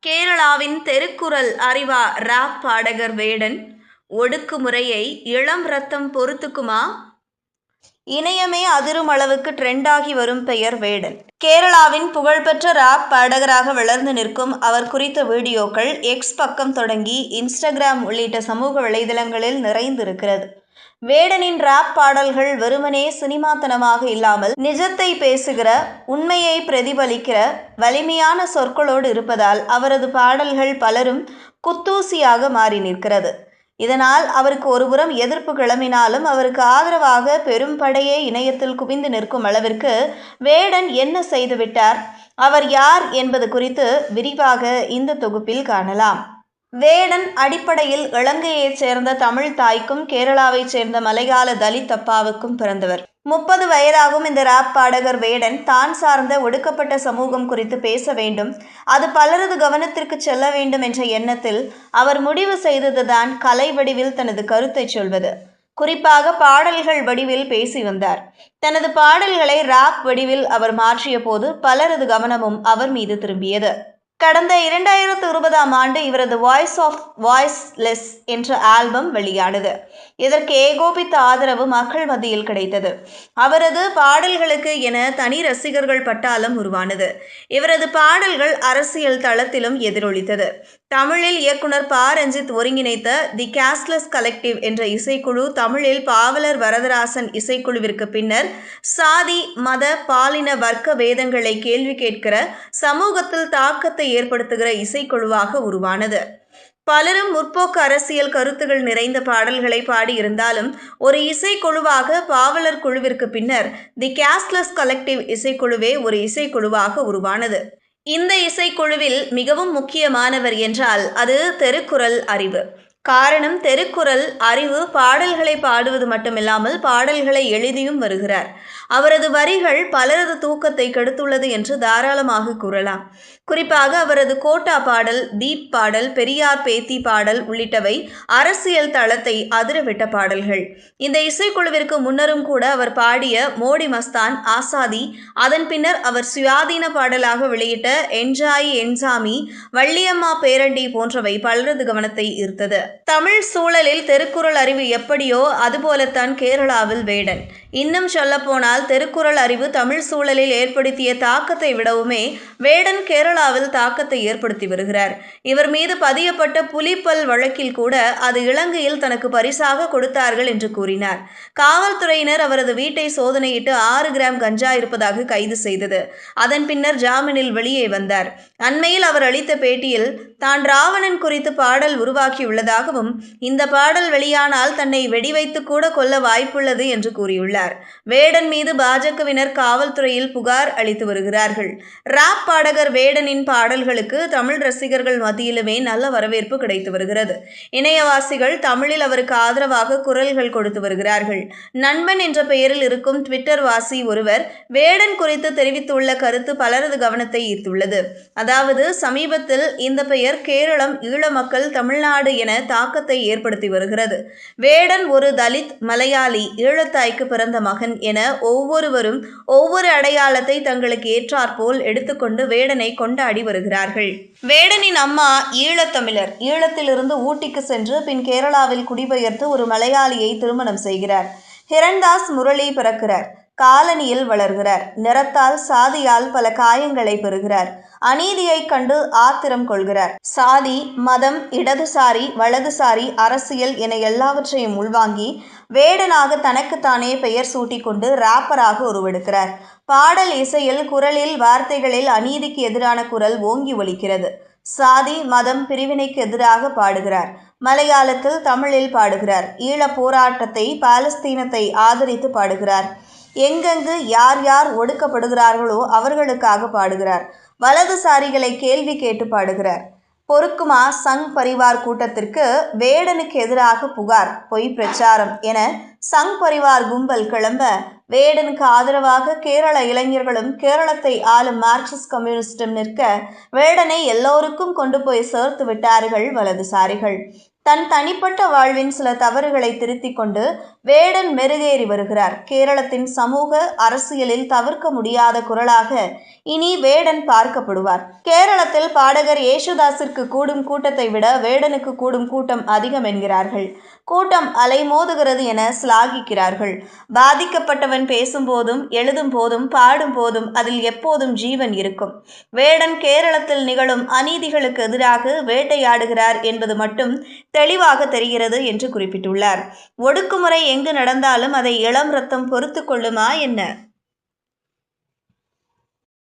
கேரளாவின் தெருக்குறள் அறிவா ராப் பாடகர் வேடன் ஒடுக்குமுறையை இளம் ரத்தம் பொறுத்துக்குமா? இணையமே அதிரும் அளவுக்கு ட்ரெண்டாகி வரும் பெயர் வேடன். கேரளாவின் புகழ்பெற்ற ராப் பாடகராக வளர்ந்து நிற்கும் அவர் குறித்த வீடியோக்கள் எக்ஸ் பக்கம் தொடங்கி இன்ஸ்டாகிராம் உள்ளிட்ட சமூக வலைதளங்களில் நிறைந்திருக்கிறது. வேடனின் ராப் பாடல்கள் வெறுமனே சினிமாத்தனமாக இல்லாமல் நிஜத்தை பேசுகிற, உண்மையை பிரதிபலிக்கிற வலிமையான சொற்களோடு இருப்பதால் அவரது பாடல்கள் பலரும் குத்தூசியாக மாறி நிற்கிறது. இதனால் அவருக்கு ஒருபுறம் எதிர்ப்பு கிளம்பினாலும் அவருக்கு ஆதரவாக பெரும் படையே இணையத்தில் குவிந்து நிற்கும் அளவிற்கு வேடன் என்ன செய்துவிட்டார், அவர் யார் என்பது குறித்து விரிவாக இந்த தொகுப்பில் காணலாம். வேடன் அடிப்படையில் இலங்கையைச் சேர்ந்த தமிழ் தாய்க்கும் கேரளாவைச் சேர்ந்த மலையாள தலித் அப்பாவுக்கும் பிறந்தவர். 30 வயதாகும் இந்த ராப் பாடகர் வேடன் தான் சார்ந்த ஒடுக்கப்பட்ட சமூகம் குறித்து பேச வேண்டும், அது பலரது கவனத்திற்கு செல்ல வேண்டும் என்ற எண்ணத்தில் அவர் முடிவு செய்ததுதான் கலை வடிவில் தனது கருத்தை சொல்வது. குறிப்பாக பாடல்கள் வடிவில் பேசி வந்தார். தனது பாடல்களை ராப் வடிவில் அவர் மாற்றிய போது பலரது கவனமும் அவர் மீது திரும்பியது. கடந்த 2020ஆம் ஆண்டு இவரது வாய்ஸ் ஆஃப் வாய்ஸ்லெஸ் என்ற ஆல்பம் வெளியானது. இதற்கு ஏகோபித்த ஆதரவு மக்கள் மத்தியில் கிடைத்தது. அவரது பாடல்களுக்கு என தனி ரசிகர்கள் பட்டாளம் உருவானது. இவரது பாடல்கள் அரசியல் தளத்திலும் எதிரொலித்தது. தமிழில் இயக்குனர் ப. ரஞ்சித் ஒருங்கிணைத்த தி கேஸ்ட்லெஸ் கலெக்டிவ் என்ற இசைக்குழு தமிழில் பாவலர் வரதராசன் இசைக்குழுவிற்கு பின்னர் சாதி, மத, பாலின, வர்க்க பேதங்களை கேள்வி கேட்கிற, சமூகத்தில் தாக்கத்தை ஏற்படுத்துகிற இசைக்குழுவாக உருவானது. பலரும் முற்போக்கு அரசியல் கருத்துகள் நிறைந்த பாடல்களை பாடியிருந்தாலும் ஒரு இசைக்குழுவாக பாவலர் குழுவிற்கு பின்னர் தி கேஸ்ட்லெஸ் கலெக்டிவ் இசைக்குழுவே ஒரு இசைக்குழுவாக உருவானது. இந்த இசைக்குழுவில் மிகவும் முக்கியமானவர் என்றால் அது தெருக்குறள் அறிவு. காரணம், தெருக்குறள் அறிவு பாடல்களை பாடுவது மட்டுமில்லாமல் பாடல்களை எழுதியும் வருகிறார். அவரது வரிகள் பலரது தூக்கத்தை கெடுத்துள்ளது என்று தாராளமாக கூறலாம். குறிப்பாக அவரது கோட்டா பாடல், தீப் பாடல், பெரியார் பேத்தி பாடல் உள்ளிட்டவை அரசியல் தளத்தை அதிரவிட்ட பாடல்கள். இந்த இசைக்குழுவிற்கு முன்னரும் கூட அவர் பாடிய மோடி மஸ்தான், ஆசாதி, அதன் பின்னர் அவர் சுயாதீன பாடலாக வெளியிட்ட என்ஜாய் என்சாமி, வள்ளியம்மா பேரண்டி போன்றவை பலரது கவனத்தை ஈர்த்தது. தமிழ் சூழலில் தெருக்குறள் அறிவு எப்படியோ அதுபோலத்தான் கேரளாவில் வேடன். இன்னும் சொல்லப்போனால் தெருக்குறள் அறிவு தமிழ் சூழலில் ஏற்படுத்திய தாக்கத்தை விடவுமே வேடன் கேரளாவில் தாக்கத்தை ஏற்படுத்தி வருகிறார். இவர் மீது பதியப்பட்ட புலிப்பல் வழக்கில் கூட அது இலங்கையில் தனக்கு பரிசாக கொடுத்தார்கள் என்று கூறினார். காவல்துறையினர் அவரது வீட்டை சோதனையிட்டு 6 கிராம் கஞ்சா இருப்பதாக கைது செய்தது. அதன் பின்னர் ஜாமீனில் வெளியே வந்தார். அண்மையில் அவர் அளித்த பேட்டியில் தான் ராவணன் குறித்து பாடல் உருவாக்கியுள்ளதாகவும் இந்த பாடல் வெளியானால் தன்னை வெடிவைத்து கூட கொல்ல வாய்ப்புள்ளது என்று கூறியுள்ளார். வேடன் மீது பாஜகவினர் காவல்துறையில் புகார் அளித்து வருகிறார்கள். ராப் பாடகர் வேடனின் பாடல்களுக்கு தமிழ் ரசிகர்கள் மத்தியிலுமே நல்ல வரவேற்பு கிடைத்து வருகிறது. இணையவாசிகள் தமிழில் அவருக்கு ஆதரவாக குரல்கள் கொடுத்து வருகிறார்கள். நண்பன் என்ற பெயரில் இருக்கும் ட்விட்டர் வாசி ஒருவர் வேடன் குறித்து தெரிவித்துள்ள கருத்து பலரது கவனத்தை ஈர்த்துள்ளது. அதாவது, சமீபத்தில் இந்த பெயர் கேரளம், ஈழ மக்கள், தமிழ்நாடு என தாக்கத்தை ஏற்படுத்தி வருகிறது. வேடன் ஒரு தலித், மலையாளி, ஈழத்தாய்க்கு பிறந்த மகன் என ஒவ்வொருவரும் ஒவ்வொரு அடையாளத்தை தங்களுக்கு ஏற்றாற்போல் எடுத்துக்கொண்டு வேடனை கொண்டாடி வருகிறார்கள். வேடனின் அம்மா ஈழத்தமிழர். ஈழத்திலிருந்து ஊட்டிக்கு சென்று பின் கேரளாவில் குடிபெயர்த்து ஒரு மலையாளியை திருமணம் செய்கிறார். ஹிரண்தாஸ் முரளி பிறக்கிறார். காலனியில் வளர்கிறார். நிறத்தால், சாதியால் பல காயங்களை பெறுகிறார். அநீதியை கண்டு ஆத்திரம் கொள்கிறார். சாதி, மதம், இடதுசாரி, வலதுசாரி, அரசியல் என எல்லாவற்றையும் உள்வாங்கி வேடனாக தனக்குத்தானே பெயர் சூட்டிக்கொண்டு ராப்பராக உருவெடுக்கிறார். பாடல், இசையில், குரலில், வார்த்தைகளில் அநீதிக்கு எதிரான குரல் ஓங்கி ஒலிக்கிறது. சாதி, மதம், பிரிவினைக்கு எதிராக பாடுகிறார். மலையாளத்தில், தமிழில் பாடுகிறார். ஈழப் போராட்டத்தை, பாலஸ்தீனத்தை ஆதரித்து பாடுகிறார். எங்கெங்கு யார் யார் ஒடுக்கப்படுகிறார்களோ அவர்களுக்காக பாடுகிறார். வலதுசாரிகளை கேள்வி கேட்டு பாடுகிறார். பொறுக்குமா சங் பரிவார் கூட்டத்திற்கு வேடனுக்கு எதிராக புகார், பொய் பிரச்சாரம் என சங் பரிவார் கும்பல் கிளம்ப வேடனுக்கு ஆதரவாக கேரள இளைஞர்களும் கேரளத்தை ஆளும் மார்க்சிஸ்ட் கம்யூனிஸ்டும் நிற்க வேடனை எல்லோருக்கும் கொண்டு போய் சேர்த்து விட்டார்கள் வலதுசாரிகள். தன் தனிப்பட்ட வாழ்வின் சில தவறுகளை திருத்திக் கொண்டு வேடன் மெருகேறி வருகிறார். கேரளத்தின் சமூக அரசியலில் தவிர்க்க முடியாத குரலாக இனி வேடன் பார்க்கப்படுவார். கேரளத்தில் பாடகர் யேசுதாஸிற்கு கூடும் கூட்டத்தை விட வேடனுக்கு கூடும் கூட்டம் அதிகம் என்கிறார்கள். கூட்டம் அலைமோதுகிறது என சிலாகிக்கிறார்கள். பாதிக்கப்பட்டவன் பேசும்போதும் எழுதும் போதும் பாடும் போதும் அதில் எப்போதும் ஜீவன் இருக்கும். வேடன் கேரளத்தில் நிகழும் அநீதிகளுக்கு எதிராக வேட்டையாடுகிறார் என்பது மட்டும் தெளிவாக தெரிகிறது என்று குறிப்பிட்டுள்ளார். ஒடுக்குமுறை எங்கு நடந்தாலும் அதை இளம் ரத்தம் பொறுத்து கொள்ளுமா என்ன?